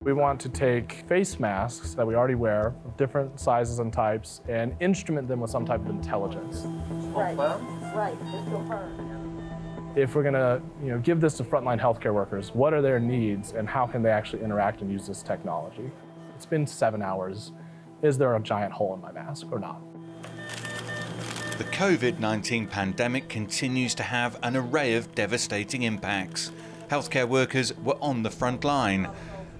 We want to take face masks that we already wear, of different sizes and types, and instrument them with some type of intelligence. Right, it's confirmed. If we're gonna give this to frontline healthcare workers, what are their needs and how can they actually interact and use this technology? It's been 7 hours. Is there a giant hole in my mask or not? The COVID-19 pandemic continues to have an array of devastating impacts. Healthcare workers were on the front line.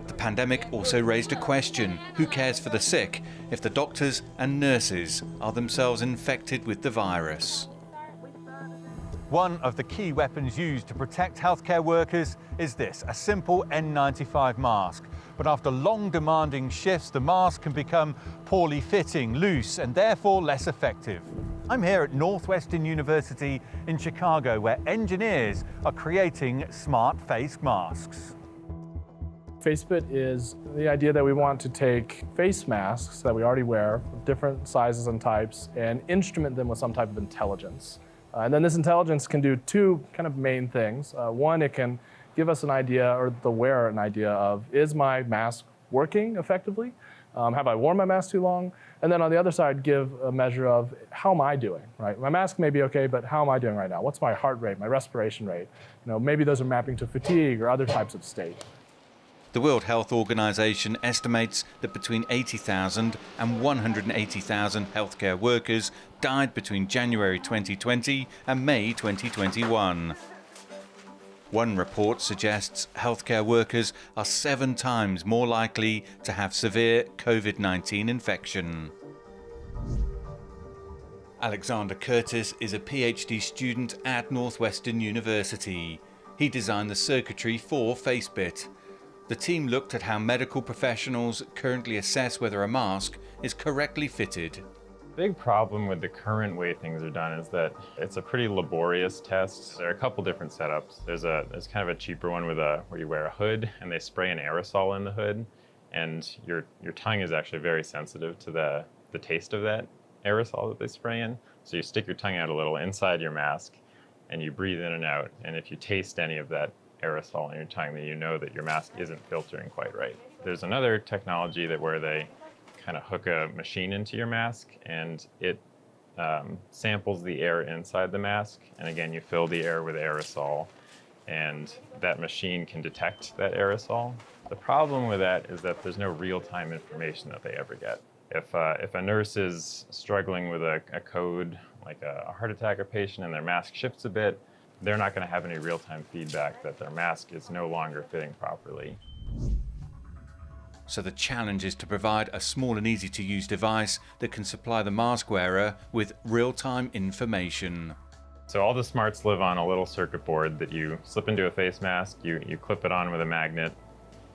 The pandemic also raised a question: who cares for the sick if the doctors and nurses are themselves infected with the virus? One of the key weapons used to protect healthcare workers is this, a simple N95 mask. But after long demanding shifts, the mask can become poorly fitting, loose, and therefore less effective. I'm here at Northwestern University in Chicago, where engineers are creating smart face masks. FaceBit is the idea that we want to take face masks that we already wear, of different sizes and types, and instrument them with some type of intelligence. And then this intelligence can do two kind of main things. One, it can give us an idea, or the wearer an idea of, is my mask working effectively? Have I worn my mask too long? And then on the other side, give a measure of how am I doing, right? My mask may be okay, but how am I doing right now? What's my heart rate, my respiration rate? Maybe those are mapping to fatigue or other types of state. The World Health Organization estimates that between 80,000 and 180,000 healthcare workers died between January 2020 and May 2021. One report suggests healthcare workers are 7 times more likely to have severe COVID-19 infection. Alexander Curtis is a PhD student at Northwestern University. He designed the circuitry for FaceBit. The team looked at how medical professionals currently assess whether a mask is correctly fitted. The big problem with the current way things are done is that it's a pretty laborious test. There are a couple different setups. There's kind of a cheaper one where you wear a hood and they spray an aerosol in the hood, and your tongue is actually very sensitive to the taste of that aerosol that they spray in. So you stick your tongue out a little inside your mask and you breathe in and out, and if you taste any of that aerosol in your tongue, then you know that your mask isn't filtering quite right. There's another technology where they kind of hook a machine into your mask, and it samples the air inside the mask, and again you fill the air with aerosol, and that machine can detect that aerosol. The problem with that is that there's no real-time information that they ever get. If a nurse is struggling with a code, like a heart attack patient, and their mask shifts a bit, they're not going to have any real-time feedback that their mask is no longer fitting properly. So the challenge is to provide a small and easy-to-use device that can supply the mask wearer with real-time information. So all the smarts live on a little circuit board that you slip into a face mask, you clip it on with a magnet,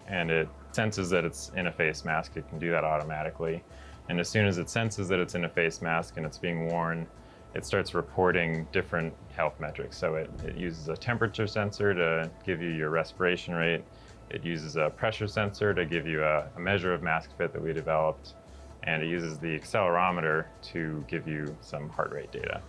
and it senses that it's in a face mask. It can do that automatically. And as soon as it senses that it's in a face mask and it's being worn, it starts reporting different health metrics. So it uses a temperature sensor to give you your respiration rate. It uses a pressure sensor to give you a measure of mask fit that we developed. And it uses the accelerometer to give you some heart rate data.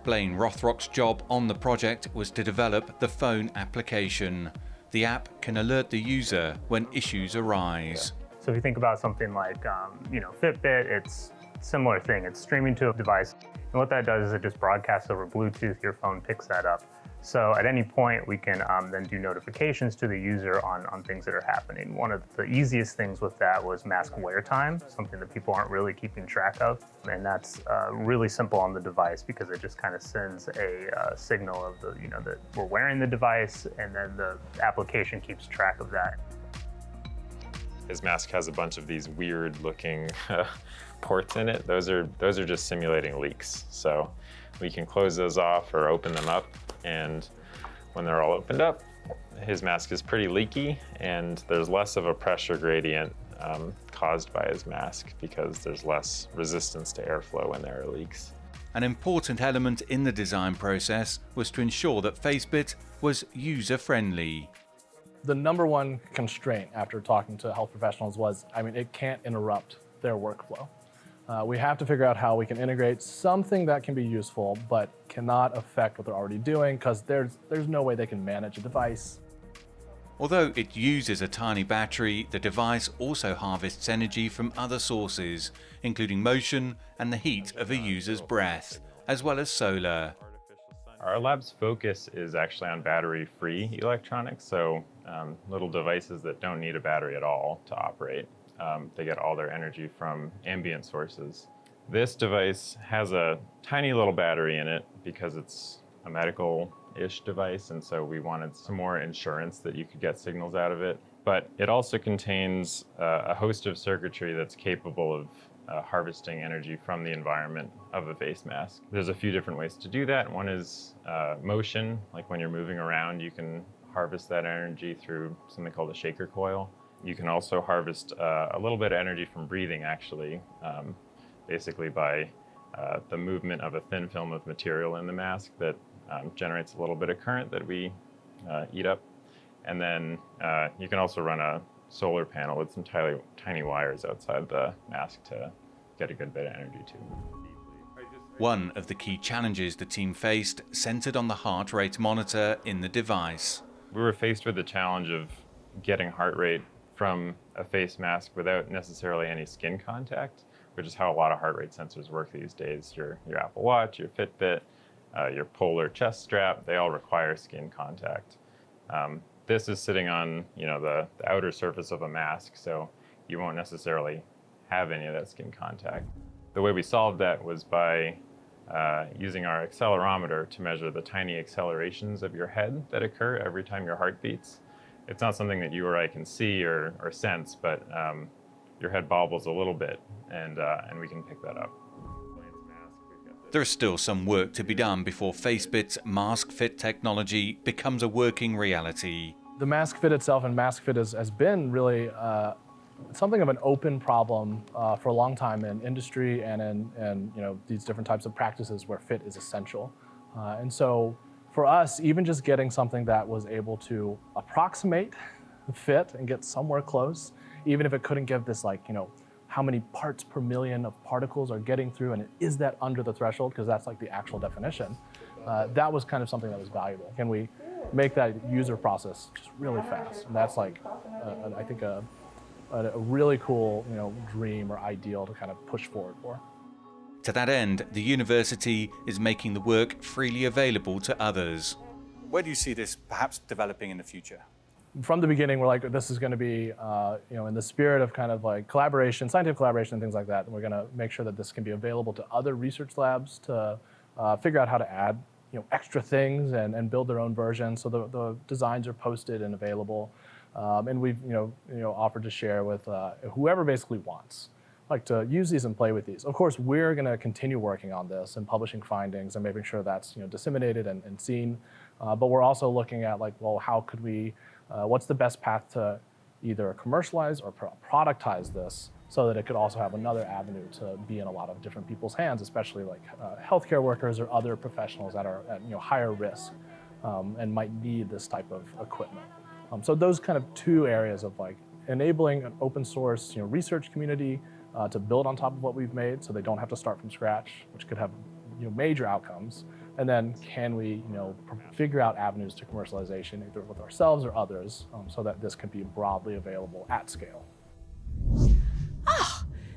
Blaine Rothrock's job on the project was to develop the phone application. The app can alert the user when issues arise. So if you think about something like Fitbit, it's a similar thing. It's streaming to a device. And what that does is it just broadcasts over Bluetooth. Your phone picks that up. So at any point, we can then do notifications to the user on things that are happening. One of the easiest things with that was mask wear time, something that people aren't really keeping track of. And that's really simple on the device because it just kind of sends a signal of that we're wearing the device, and then the application keeps track of that. His mask has a bunch of these weird looking ports in it. Those are just simulating leaks. So we can close those off or open them up. And when they're all opened up, his mask is pretty leaky, and there's less of a pressure gradient caused by his mask because there's less resistance to airflow when there are leaks. An important element in the design process was to ensure that FaceBit was user-friendly. The number one constraint after talking to health professionals was, it can't interrupt their workflow. We have to figure out how we can integrate something that can be useful but cannot affect what they're already doing, because there's no way they can manage a device. Although it uses a tiny battery, the device also harvests energy from other sources, including motion and the heat of a user's breath, as well as solar. Our lab's focus is actually on battery-free electronics, so little devices that don't need a battery at all to operate. They get all their energy from ambient sources. This device has a tiny little battery in it because it's a medical-ish device, and so we wanted some more insurance that you could get signals out of it. But it also contains a host of circuitry that's capable of harvesting energy from the environment of a face mask. There's a few different ways to do that. One is motion, like when you're moving around, you can harvest that energy through something called a shaker coil. You can also harvest a little bit of energy from breathing, actually, basically by the movement of a thin film of material in the mask that generates a little bit of current that we eat up. And then you can also run a solar panel with some tiny wires outside the mask to get a good bit of energy too. One of the key challenges the team faced centered on the heart rate monitor in the device. We were faced with the challenge of getting heart rate from a face mask without necessarily any skin contact, which is how a lot of heart rate sensors work these days. Your Apple Watch, your Fitbit, your Polar chest strap, they all require skin contact. This is sitting on, the outer surface of a mask, so you won't necessarily have any of that skin contact. The way we solved that was by using our accelerometer to measure the tiny accelerations of your head that occur every time your heart beats. It's not something that you or I can see or sense, but your head bobbles a little bit, and we can pick that up. There is still some work to be done before FaceBit's mask fit technology becomes a working reality. The mask fit itself and mask fit has been really something of an open problem for a long time in industry and in these different types of practices where fit is essential. And so for us, even just getting something that was able to approximate the fit and get somewhere close, even if it couldn't give this how many parts per million of particles are getting through, and is that under the threshold, because that's like the actual definition, that was kind of something that was valuable. Can we make that user process just really fast? And that's I think a really cool dream or ideal to kind of push forward for. To that end, the university is making the work freely available to others. Where do you see this perhaps developing in the future? From the beginning, we're like, this is going to be, in the spirit of kind of like collaboration, scientific collaboration and things like that. And we're going to make sure that this can be available to other research labs to figure out how to add, extra things and build their own versions. So the designs are posted and available. And we've, offered to share with whoever basically wants, to use these and play with these. Of course, we're going to continue working on this and publishing findings and making sure that's, disseminated and seen. But we're also looking at how could we, what's the best path to either commercialize or productize this so that it could also have another avenue to be in a lot of different people's hands, especially healthcare workers or other professionals that are at higher risk and might need this type of equipment. So those kind of two areas of enabling an open source research community to build on top of what we've made so they don't have to start from scratch, which could have major outcomes. And then can we figure out avenues to commercialization either with ourselves or others so that this can be broadly available at scale.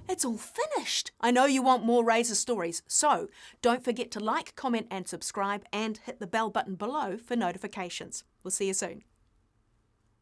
It's all finished. I know you want more Razor stories, so don't forget to like, comment and subscribe and hit the bell button below for notifications. We'll see you soon.